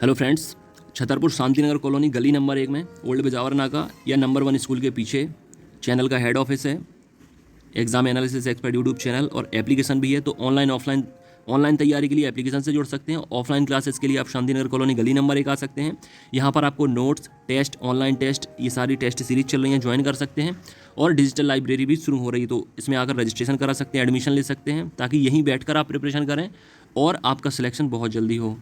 Hello friends, Chhatarpur Shantinagar colony गली number 1 में old Bijawar नाका या नंबर 1 स्कूल के पीछे चैनल का हेड ऑफिस है। Exam analysis expert YouTube channel और एप्लीकेशन भी है। तो ऑनलाइन तैयारी के लिए एप्लीकेशन से जुड़ सकते हैं। ऑफलाइन क्लासेस के लिए आप शांतिनगर कॉलोनी गली नंबर 1 आ सकते हैं। यहाँ पर आपको नोट्स, टेस्ट, ऑनलाइन टेस्ट, ये सारी टेस्ट सीरीज चल रही हैं, ज्वाइन कर सकते हैं। और डिजिटल लाइब्रेरी भी शुरू हो रही है, तो इसमें आकर रजिस्ट्रेशन करा सकते हैं, एडमिशन ले सकते हैं, ताकि यहीं बैठकर आप प्रिपरेशन करें और आपका सिलेक्शन बहुत जल्दी हो।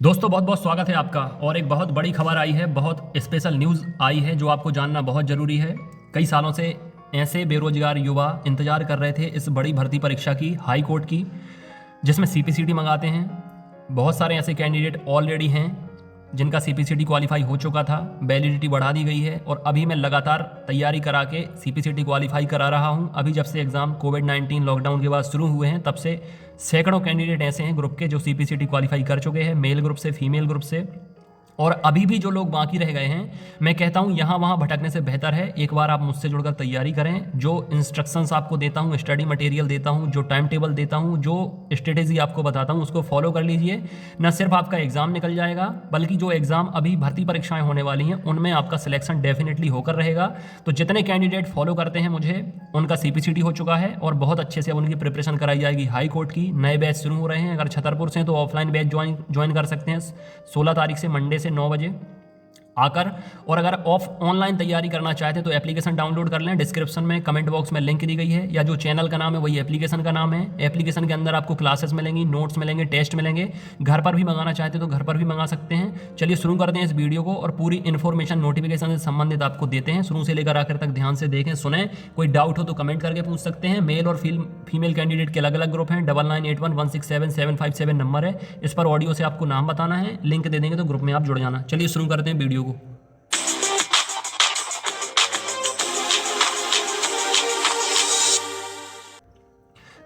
दोस्तों बहुत बहुत स्वागत है आपका। और एक बहुत बड़ी खबर आई है, बहुत स्पेशल न्यूज़ आई है जो आपको जानना बहुत ज़रूरी है। कई सालों से ऐसे बेरोजगार युवा इंतजार कर रहे थे इस बड़ी भर्ती परीक्षा की, हाई कोर्ट की, जिसमें सीपीसीटी मंगाते हैं। बहुत सारे ऐसे कैंडिडेट ऑलरेडी हैं जिनका सीपीसीटी क्वालिफाई हो चुका था, वैलिडिटी बढ़ा दी गई है और अभी मैं लगातार तैयारी करा के सीपीसीटी क्वालिफाई करा रहा हूं। अभी जब से एग्ज़ाम कोविड-19 लॉकडाउन के बाद शुरू हुए हैं, तब से सैकड़ों कैंडिडेट ऐसे हैं ग्रुप के जो सीपीसीटी क्वालिफाई कर चुके हैं, मेल ग्रुप से, फीमेल ग्रुप से। और अभी भी जो लोग बाकी रह गए हैं, मैं कहता हूं यहाँ वहाँ भटकने से बेहतर है एक बार आप मुझसे जुड़कर तैयारी करें। जो इंस्ट्रक्शंस आपको देता हूं, स्टडी मटेरियल देता हूं, जो टाइम टेबल देता हूं, जो स्ट्रेटेजी आपको बताता हूं, उसको फॉलो कर लीजिए। न सिर्फ आपका एग्जाम निकल जाएगा, बल्कि जो एग्जाम अभी भर्ती परीक्षाएं होने वाली हैं उनमें आपका सिलेक्शन डेफिनेटली होकर रहेगा। तो जितने कैंडिडेट फॉलो करते हैं मुझे, उनका सीपीसीटी हो चुका है और बहुत अच्छे से उनकी प्रिपरेशन कराई जाएगी हाई कोर्ट की। नए बैच शुरू हो रहे हैं। अगर छतरपुर से हैं तो ऑफलाइन बैच ज्वाइन कर सकते हैं 16 तारीख से, मंडे से 9 बजे आकर। और अगर ऑनलाइन तैयारी करना चाहते हैं तो एप्लीकेशन डाउनलोड कर लें। डिस्क्रिप्शन में, कमेंट बॉक्स में लिंक दी गई है, या जो चैनल का नाम है वही एप्लीकेशन का नाम है। एप्लीकेशन के अंदर आपको क्लासेस मिलेंगी, नोट्स मिलेंगे, टेस्ट मिलेंगे। घर पर भी मंगाना चाहते हैं तो घर पर भी मंगा सकते हैं। चलिए शुरू करते हैं इस वीडियो को और पूरी इन्फॉर्मेशन नोटिफिकेशन से संबंधित आपको देते हैं। शुरू से लेकर आखिर तक ध्यान से देखें, सुने। कोई डाउट हो तो कमेंट करके पूछ सकते हैं। मेल और फीमेल कैंडिडेट के अलग अलग ग्रुप हैं। 9981167757 नंबर है, इस पर ऑडियो से आपको नाम बताना है, लिंक दे देंगे तो ग्रुप में आप जुड़ जाना। चलिए शुरू करते हैं वीडियो को।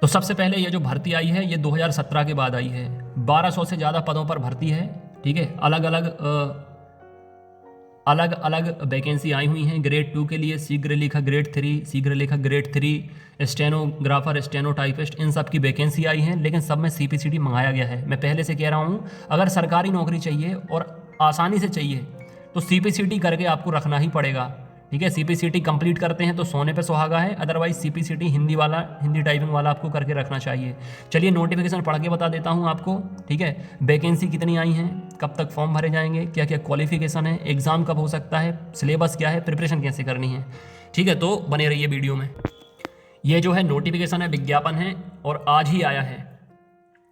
तो सबसे पहले ये जो भर्ती आई है ये 2017 के बाद आई है। 1200 से ज़्यादा पदों पर भर्ती है, ठीक है। अलग अलग वैकेंसी आई हुई हैं। ग्रेड 2 के लिए शीघ्र लेखा ग्रेड 3, शीघ्र लेखा ग्रेड 3, स्टेनोग्राफर, स्टेनोटाइपिस्ट, इन सब की वैकेंसी आई हैं। लेकिन सब में सीपीसीटी मंगाया गया है। मैं पहले से कह रहा हूँ, अगर सरकारी नौकरी चाहिए और आसानी से चाहिए तो सीपीसीटी करके आपको रखना ही पड़ेगा, ठीक है। सीपीसीटी कंप्लीट करते हैं तो सोने पे सुहागा है, अदरवाइज सीपीसीटी हिंदी टाइपिंग वाला आपको करके रखना चाहिए। चलिए नोटिफिकेशन पढ़ के बता देता हूं आपको, ठीक है। वैकेंसी कितनी आई हैं, कब तक फॉर्म भरे जाएंगे, क्या क्या क्वालिफिकेशन है, एग्जाम कब हो सकता है, सिलेबस क्या है, प्रिपरेशन कैसे करनी है, ठीक है। तो बने रहिए वीडियो में। ये जो है नोटिफिकेशन है, विज्ञापन है और आज ही आया है।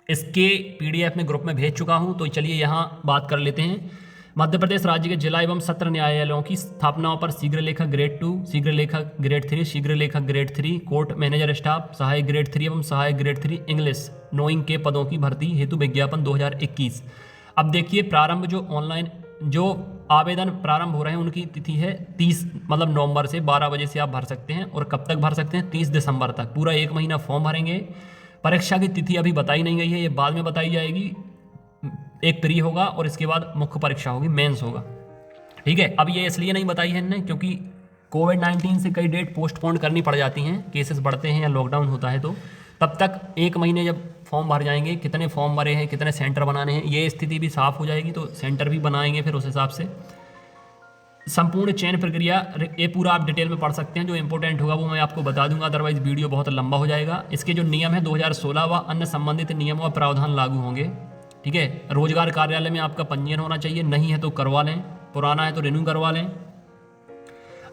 इसके पीडीएफ में ग्रुप में भेज चुका हूँ। तो चलिए यहाँ बात कर लेते हैं। मध्य प्रदेश राज्य के जिला एवं सत्र न्यायालयों की स्थापनाओं पर शीघ्र लेखा ग्रेड 2, शीघ्र लेखा ग्रेड 3, शीघ्र लेखा ग्रेड 3, कोर्ट मैनेजर स्टाफ, सहायक ग्रेड 3 एवं सहायक ग्रेड 3 इंग्लिश नोइंग के पदों की भर्ती हेतु विज्ञापन 2021। अब देखिए, प्रारंभ जो ऑनलाइन जो आवेदन प्रारंभ हो रहे हैं उनकी तिथि है 30 मतलब नवंबर से 12 बजे से आप भर सकते हैं। और कब तक भर सकते हैं, 30 दिसंबर तक, पूरा 1 महीना फॉर्म भरेंगे। परीक्षा की तिथि अभी बताई नहीं गई है, ये बाद में बताई जाएगी। एक प्री होगा और इसके बाद मुख्य परीक्षा होगी, मेंस होगा, ठीक है। अब ये इसलिए नहीं बताई है इनने क्योंकि कोविड-19 से कई डेट पोस्टपोन करनी पड़ जाती हैं, केसेस बढ़ते हैं या लॉकडाउन होता है। तो तब तक 1 महीने जब फॉर्म भर जाएंगे, कितने फॉर्म भरे हैं, कितने सेंटर बनाने हैं, ये स्थिति भी साफ हो जाएगी तो सेंटर भी बनाएंगे फिर उस हिसाब से। संपूर्ण चयन प्रक्रिया ये पूरा आप डिटेल में पढ़ सकते हैं। जो इंपॉर्टेंट होगा वो मैं आपको बता दूंगा, अदरवाइज वीडियो बहुत लंबा हो जाएगा। इसके जो नियम है 2016 व अन्य संबंधित नियमों व प्रावधान लागू होंगे, ठीक है। रोजगार कार्यालय में आपका पंजीयन होना चाहिए, नहीं है तो करवा लें, पुराना है तो रिन्यू करवा लें।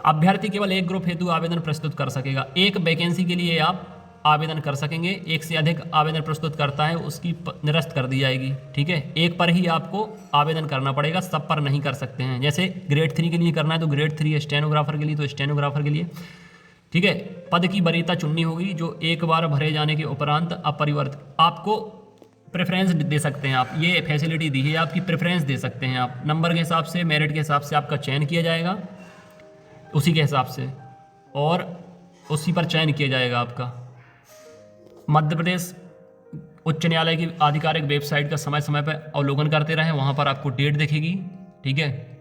अभ्यर्थी केवल एक ग्रुप हेतु आवेदन प्रस्तुत कर सकेगा। एक वैकेंसी के लिए आप आवेदन कर सकेंगे। एक से अधिक आवेदन प्रस्तुत करता है उसकी निरस्त कर दी जाएगी, ठीक है। एक पर ही आपको आवेदन करना पड़ेगा, सब पर नहीं कर सकते हैं। जैसे ग्रेड 3 के लिए करना है तो ग्रेड 3, स्टेनोग्राफर के लिए तो स्टेनोग्राफर के लिए, ठीक है। पद की वरीयता चुननी होगी जो एक बार भरे जाने के उपरांत अपरिवर्तित आपको प्रेफरेंस दे सकते हैं। आप ये फैसिलिटी दी है, आपकी प्रेफरेंस दे सकते हैं आप। नंबर के हिसाब से, मेरिट के हिसाब से आपका चयन किया जाएगा उसी के हिसाब से, और उसी पर चयन किया जाएगा आपका। मध्य प्रदेश उच्च न्यायालय की आधिकारिक वेबसाइट का समय समय पर अवलोकन करते रहें, वहाँ पर आपको डेट दिखेगी, ठीक है।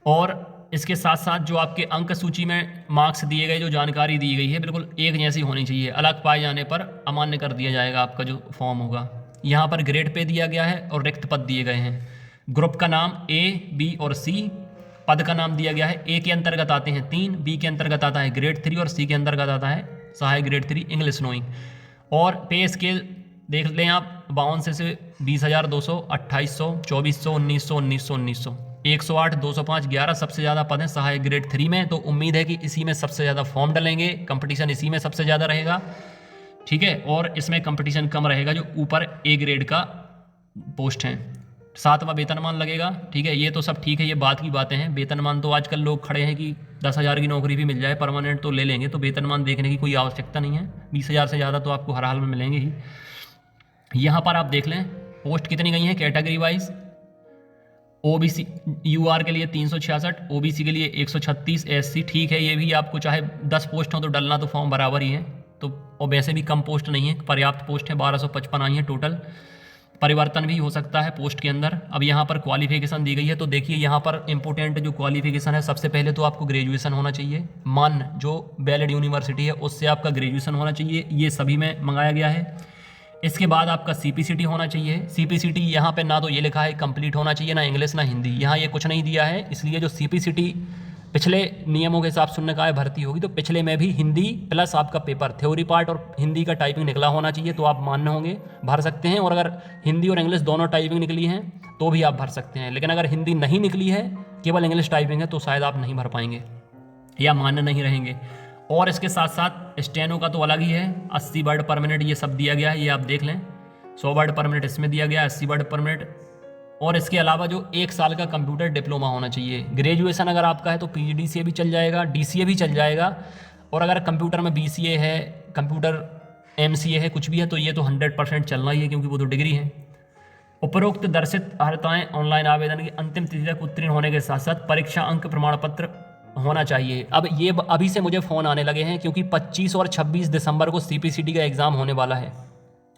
और इसके साथ साथ जो आपके अंक सूची में मार्क्स दिए गए, जो जानकारी दी गई है, बिल्कुल एक जैसी होनी चाहिए। अलग पाए जाने पर अमान्य कर दिया जाएगा आपका जो फॉर्म होगा, यहाँ पर ग्रेड पे दिया गया है और रिक्त पद दिए गए हैं। ग्रुप का नाम A, B और C, पद का नाम दिया गया है। A के अंतर्गत आते हैं 3, B के अंतर्गत आता है ग्रेड 3 और C के अंतर्गत आता है सहायक ग्रेड 3 इंग्लिश नोइंग। और पे स्केल देख लें आप 52 से 20,200, 2800, 2400, 1900, 1900, 1900, 108, 205, 11 सबसे ज़्यादा पद हैं सहायक ग्रेड 3 में। तो उम्मीद है कि इसी में सबसे ज़्यादा फॉर्म डलेंगे, कंपटीशन इसी में सबसे ज़्यादा रहेगा, ठीक है। और इसमें कंपटीशन कम रहेगा जो ऊपर A ग्रेड का पोस्ट हैं। 7वां वेतनमान लगेगा, ठीक है। ये तो सब ठीक है, ये बात की बातें हैं। वेतनमान तो आजकल लोग खड़े हैं कि 10,000 की नौकरी भी मिल जाए परमानेंट तो ले लेंगे, तो वेतनमान देखने की कोई आवश्यकता नहीं है। 20,000 से ज़्यादा तो आपको हर हाल में मिलेंगे ही। यहाँ पर आप देख लें पोस्ट कितनी गई हैं कैटेगरी वाइज। OBC UR के लिए 366, OBC के लिए 136, SC ठीक है, ये भी आपको चाहे 10 पोस्ट हो तो डलना तो फॉर्म बराबर ही है। तो और वैसे भी कम पोस्ट नहीं है, पर्याप्त पोस्ट है, 1255 आई है टोटल। परिवर्तन भी हो सकता है पोस्ट के अंदर। अब यहाँ पर क्वालिफिकेशन दी गई है, तो देखिए यहाँ पर इंपॉर्टेंट जो क्वालिफिकेशन है, सबसे पहले तो आपको ग्रेजुएशन होना चाहिए। मान जो वैलिड यूनिवर्सिटी है उससे आपका ग्रेजुएशन होना चाहिए, ये सभी में मंगाया गया है। इसके बाद आपका CPCT होना चाहिए। CPCT यहाँ पे ना तो ये लिखा है कंप्लीट होना चाहिए, ना इंग्लिश ना हिंदी, यहाँ ये कुछ नहीं दिया है। इसलिए जो CPCT पिछले नियमों के हिसाब से उन्होंने कहा है भर्ती होगी, तो पिछले में भी हिंदी प्लस आपका पेपर थ्योरी पार्ट और हिंदी का टाइपिंग निकला होना चाहिए, तो आप मान्य होंगे, भर सकते हैं। और अगर हिंदी और इंग्लिश दोनों टाइपिंग निकली हैं तो भी आप भर सकते हैं। लेकिन अगर हिंदी नहीं निकली है, केवल इंग्लिश टाइपिंग है, तो शायद आप नहीं भर पाएंगे या मान्य नहीं रहेंगे। और इसके साथ साथ स्टेनो का तो अलग ही है, 80 वर्ड पर मिनट ये सब दिया गया है, ये आप देख लें। 100 वर्ड पर मिनट इसमें दिया गया है, 80 वर्ड पर मिनट। और इसके अलावा जो 1 साल का कंप्यूटर डिप्लोमा होना चाहिए। ग्रेजुएशन अगर आपका है तो PGDCA भी चल जाएगा, DCA भी चल जाएगा। और अगर कंप्यूटर में BCA है, कंप्यूटर MCA है, कुछ भी है, तो ये तो 100% चलना ही है, क्योंकि वो तो डिग्री है। उपरोक्त दर्शित अर्हताएँ ऑनलाइन आवेदन की अंतिम तिथि तक उत्तीर्ण होने के साथ साथ परीक्षा अंक प्रमाण पत्र होना चाहिए। अब ये अभी से मुझे फ़ोन आने लगे हैं, क्योंकि 25 और 26 दिसंबर को CPCT का एग्ज़ाम होने वाला है।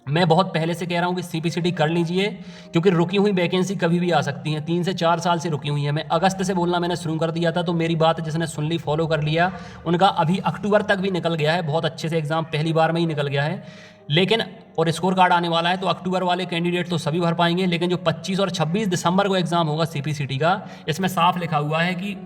मैं बहुत पहले से कह रहा हूँ कि CPCT कर लीजिए, क्योंकि रुकी हुई वैकेंसी कभी भी आ सकती हैं। 3 से 4 साल से रुकी हुई है। मैं अगस्त से बोलना मैंने शुरू कर दिया था, तो मेरी बात जिसने सुन ली, फॉलो कर लिया, उनका अभी अक्टूबर तक भी निकल गया है। बहुत अच्छे से एग्ज़ाम पहली बार में ही निकल गया है। लेकिन और स्कोर कार्ड आने वाला है, तो अक्टूबर वाले कैंडिडेट तो सभी भर पाएंगे। लेकिन जो 25 और 26 दिसंबर को एग्ज़ाम होगा CPCT का, इसमें साफ लिखा हुआ है कि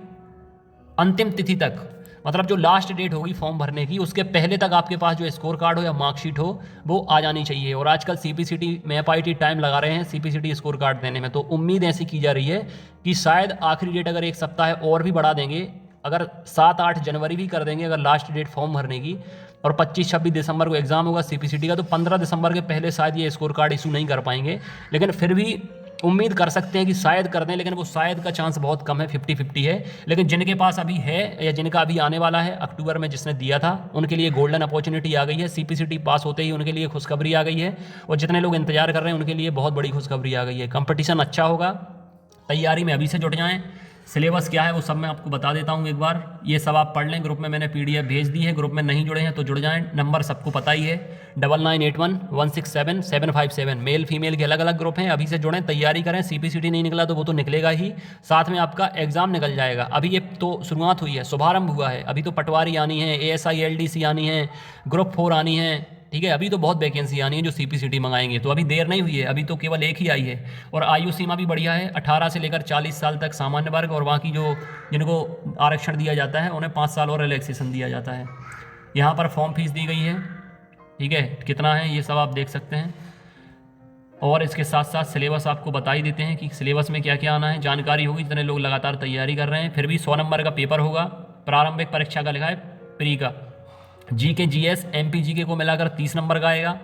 अंतिम तिथि तक, मतलब जो लास्ट डेट होगी फॉर्म भरने की, उसके पहले तक आपके पास जो स्कोर कार्ड हो या मार्कशीट हो वो आ जानी चाहिए। और आजकल CPCT MAP-IT टाइम लगा रहे हैं CPCT स्कोर कार्ड देने में, तो उम्मीद ऐसी की जा रही है कि शायद आखिरी डेट अगर 1 सप्ताह और भी बढ़ा देंगे, अगर 7-8 जनवरी भी कर देंगे अगर लास्ट डेट फॉर्म भरने की, और 25-26 दिसंबर को एग्ज़ाम होगा CPCT का, तो 15 दिसंबर के पहले शायद ये स्कोर कार्ड इशू नहीं कर पाएंगे। लेकिन फिर भी उम्मीद कर सकते हैं कि शायद कर दें, लेकिन वो शायद का चांस बहुत कम है, 50-50 है। लेकिन जिनके पास अभी है या जिनका अभी आने वाला है अक्टूबर में, जिसने दिया था, उनके लिए गोल्डन अपॉर्चुनिटी आ गई है। CPCT पास होते ही उनके लिए खुशखबरी आ गई है, और जितने लोग इंतजार कर रहे हैं उनके लिए बहुत बड़ी खुशखबरी आ गई है। कंपटीशन अच्छा होगा, तैयारी में अभी से जुट जाएँ। सिलेबस क्या है वो सब मैं आपको बता देता हूँ एक बार, ये सब आप पढ़ लें। ग्रुप में मैंने PDF भेज दी है, ग्रुप में नहीं जुड़े हैं तो जुड़ जाएं। नंबर सबको पता ही है, 9981167757। मेल फीमेल के अलग अलग ग्रुप हैं, अभी से जुड़ें, तैयारी करें। CPCT नहीं निकला तो वो तो निकलेगा ही, साथ में आपका एग्ज़ाम निकल जाएगा। अभी ये तो शुरुआत हुई है, शुभारंभ हुआ है। अभी तो पटवारी आनी है, ASI LDC आनी है, ग्रुप 4 आनी है, ठीक है। अभी तो बहुत वैकेंसी आनी है जो CPCT मंगाएंगे, तो अभी देर नहीं हुई है, अभी तो केवल एक ही आई है। और आयु सीमा भी बढ़िया है, 18 से लेकर 40 साल तक सामान्य वर्ग, और बाकी जो जिनको आरक्षण दिया जाता है उन्हें 5 साल और रिलैक्सेशन दिया जाता है। यहाँ पर फॉर्म फीस दी गई है, ठीक है, कितना है ये सब आप देख सकते हैं। और इसके साथ साथ सिलेबस आपको बता ही देते हैं कि सिलेबस में क्या क्या आना है, जानकारी होगी। जितने लोग लगातार तैयारी कर रहे हैं, फिर भी 100 नंबर का पेपर होगा। प्रारंभिक परीक्षा का लिखा है प्री का, GK GS MP GK को मिलाकर 30 नंबर का आएगा।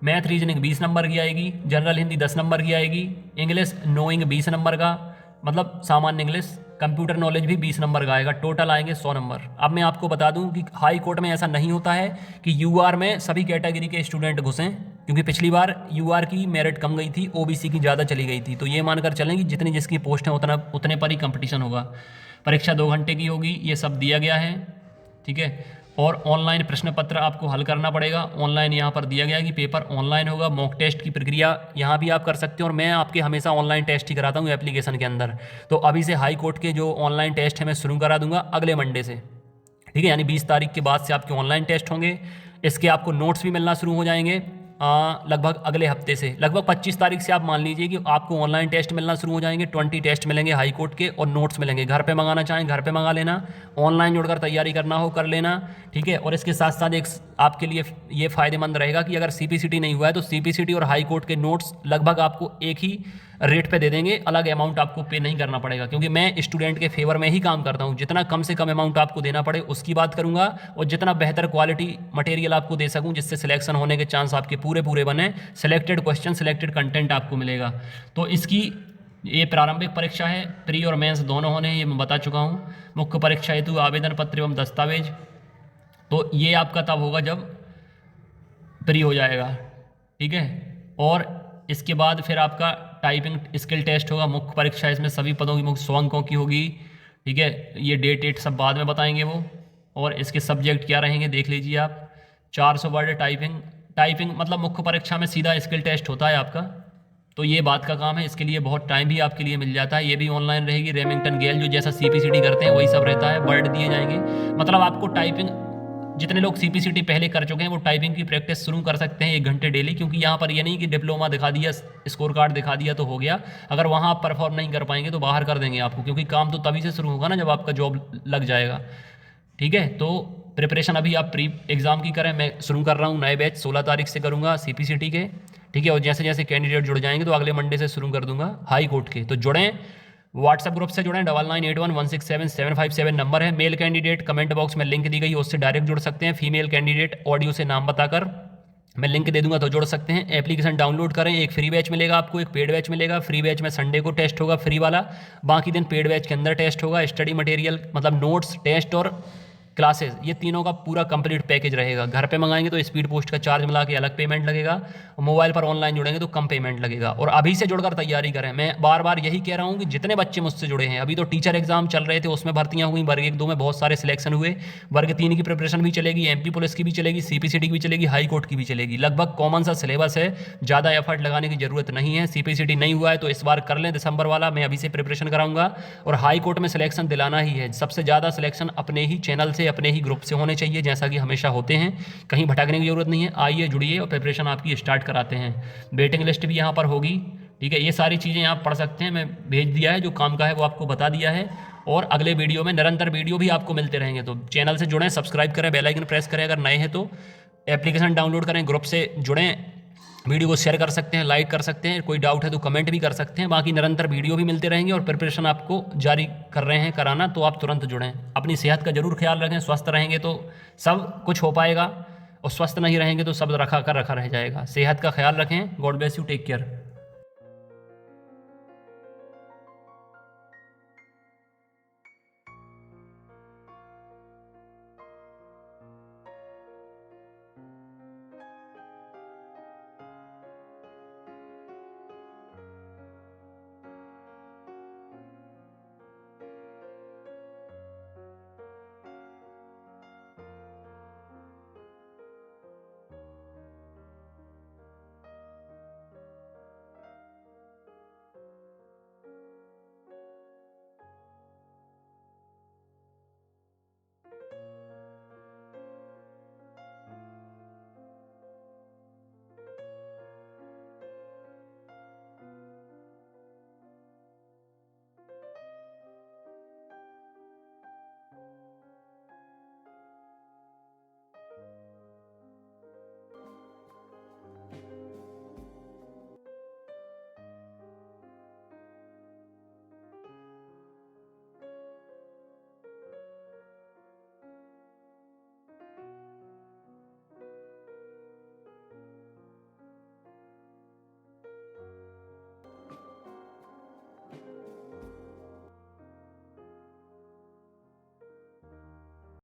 मैथ रीजनिंग 20 नंबर की आएगी। जनरल हिंदी 10 नंबर की आएगी। इंग्लिश नोइंग 20 नंबर का, मतलब सामान्य इंग्लिश। कंप्यूटर नॉलेज भी 20 नंबर का आएगा। टोटल आएंगे 100 नंबर। अब मैं आपको बता दूं कि हाई कोर्ट में ऐसा नहीं होता है कि UR में सभी कैटेगरी के स्टूडेंट घुसें, क्योंकि पिछली बार UR की मेरिट कम गई थी, OBC की ज़्यादा चली गई थी। तो ये मानकर चलें कि जितनी जिसकी पोस्ट है उतने पर ही कंपटीशन होगा। परीक्षा 2 घंटे की होगी, ये सब दिया गया है, ठीक है। और ऑनलाइन प्रश्न पत्र आपको हल करना पड़ेगा। ऑनलाइन यहाँ पर दिया गया है कि पेपर ऑनलाइन होगा। मॉक टेस्ट की प्रक्रिया यहाँ भी आप कर सकते हो, और मैं आपके हमेशा ऑनलाइन टेस्ट ही कराता हूँ एप्लीकेशन के अंदर। तो अभी से हाई कोर्ट के जो ऑनलाइन टेस्ट है मैं शुरू करा दूंगा अगले मंडे से, ठीक है। यानी 20 तारीख के बाद से आपके ऑनलाइन टेस्ट होंगे। इसके आपको नोट्स भी मिलना शुरू हो जाएंगे। लगभग अगले हफ्ते से, लगभग 25 तारीख से आप मान लीजिए कि आपको ऑनलाइन टेस्ट मिलना शुरू हो जाएंगे। 20 टेस्ट मिलेंगे हाई कोर्ट के और नोट्स मिलेंगे। घर पे मंगाना चाहें घर पे मंगा लेना, ऑनलाइन जुड़कर तैयारी करना हो कर लेना, ठीक है। और इसके साथ साथ एक आपके लिए ये फ़ायदेमंद रहेगा कि अगर CPCT नहीं हुआ है तो CPCT और हाई कोर्ट के नोट्स लगभग आपको एक ही रेट पे दे देंगे, अलग अमाउंट आपको पे नहीं करना पड़ेगा, क्योंकि मैं स्टूडेंट के फेवर में ही काम करता हूँ। जितना कम से कम अमाउंट आपको देना पड़े उसकी बात करूँगा, और जितना बेहतर क्वालिटी मटेरियल आपको दे सकूँ जिससे सिलेक्शन होने के चांस आपके पूरे पूरे बने, सिलेक्टेड क्वेश्चन सिलेक्टेड कंटेंट आपको मिलेगा। तो इसकी ये प्रारंभिक परीक्षा है, प्री और मेंस दोनों होने हैं, ये मैं बता चुका हूँ। मुख्य परीक्षा हेतु आवेदन पत्र एवं दस्तावेज, तो ये आपका तब होगा जब प्री हो जाएगा, ठीक है। और इसके बाद फिर आपका टाइपिंग स्किल टेस्ट होगा, मुख्य परीक्षा इसमें सभी पदों की मुख्य 100 अंकों की होगी, ठीक है। ये डेट सब बाद में बताएंगे वो। और इसके सब्जेक्ट क्या रहेंगे देख लीजिए आप। 400 वर्ड टाइपिंग मतलब मुख्य परीक्षा में सीधा स्किल टेस्ट होता है आपका, तो ये बात का काम है। इसके लिए बहुत टाइम भी आपके लिए मिल जाता है, ये भी ऑनलाइन रहेगी। रेमिंगटन गेल जो जैसा CPCT करते हैं वही सब रहता है, वर्ड दिए जाएंगे। मतलब आपको टाइपिंग, जितने लोग CPCT पहले कर चुके हैं वो टाइपिंग की प्रैक्टिस शुरू कर सकते हैं 1 घंटे डेली, क्योंकि यहाँ पर ये नहीं कि डिप्लोमा दिखा दिया, स्कोर कार्ड दिखा दिया तो हो गया। अगर वहाँ आप परफॉर्म नहीं कर पाएंगे तो बाहर कर देंगे आपको, क्योंकि काम तो तभी से शुरू होगा ना जब आपका जॉब लग जाएगा, ठीक है। तो प्रिपरेशन अभी आप प्री एग्ज़ाम की करें, मैं शुरू कर रहा हूँ नए बैच 16 तारीख से करूँगा CPCT के, ठीक है। और जैसे जैसे कैंडिडेट जुड़ जाएंगे तो अगले मंडे से शुरू कर दूंगा हाई कोर्ट के। तो जुड़ें, व्हाट्सएप ग्रुप से जुड़ें, 9981167757 नंबर है। मेल कैंडिडेट कमेंट बॉक्स में लिंक दी गई है, उससे डायरेक्ट जुड़ सकते हैं। फीमेल कैंडिडेट ऑडियो से नाम बताकर मैं लिंक दे दूंगा तो जुड़ सकते हैं। एप्लीकेशन डाउनलोड करें, एक फ्री बैच मिलेगा आपको, एक पेड बैच मिलेगा। फ्री बैच में संडे को टेस्ट होगा फ्री वाला, बाकी दिन पेड बैच के अंदर टेस्ट होगा। स्टडी मटेरियल मतलब नोट्स, टेस्ट और क्लासेस, ये तीनों का पूरा कंप्लीट पैकेज रहेगा। घर पे मंगाएंगे तो स्पीड पोस्ट का चार्ज मिला के अलग पेमेंट लगेगा, और मोबाइल पर ऑनलाइन जुड़ेंगे तो कम पेमेंट लगेगा। और अभी से जुड़कर तैयारी करें। मैं बार बार यही कह रहा हूँ कि जितने बच्चे मुझसे जुड़े हैं, अभी तो टीचर एग्जाम चल रहे थे उसमें भर्तियाँ हुई, वर्ग 1-2 में बहुत सारे सिलेक्शन हुए, वर्ग 3 की प्रिपरेशन भी चलेगी, MP पुलिस की भी चलेगी, CPCT की भी चलेगी, हाई कोर्ट की भी चलेगी। लगभग कॉमन सा सिलेबस है, ज़्यादा एफर्ट लगाने की जरूरत नहीं है। CPCT नहीं हुआ है तो इस बार कर लें दिसंबर वाला, मैं अभी से प्रिपरेशन कराऊंगा। और हाई कोर्ट में सिलेक्शन दिलाना ही है, सबसे ज़्यादा सिलेक्शन अपने ही चैनल से, अपने ही ग्रुप से होने चाहिए, जैसा कि हमेशा होते हैं, कहीं भटकने की जरूरत नहीं है। आइए जुड़िए और प्रिपरेशन आपकी स्टार्ट कराते हैं। वेटिंग लिस्ट भी यहाँ पर होगी, ठीक है। ये सारी चीज़ें आप पढ़ सकते हैं, मैं भेज दिया है, जो काम का है वो आपको बता दिया है। और अगले वीडियो में निरंतर वीडियो भी आपको मिलते रहेंगे, तो चैनल से जुड़ें, सब्सक्राइब करें, बेल आइकन प्रेस करें अगर नए हैं तो, एप्लीकेशन डाउनलोड करें, ग्रुप से जुड़ें, वीडियो को शेयर कर सकते हैं, लाइक कर सकते हैं, कोई डाउट है तो कमेंट भी कर सकते हैं। बाकी निरंतर वीडियो भी मिलते रहेंगे और प्रिपरेशन आपको जारी कर रहे हैं कराना, तो आप तुरंत जुड़ें। अपनी सेहत का जरूर ख्याल रखें, स्वस्थ रहेंगे तो सब कुछ हो पाएगा, और स्वस्थ नहीं रहेंगे तो सब रखा रह जाएगा। सेहत का ख्याल रखें। God bless you, take care.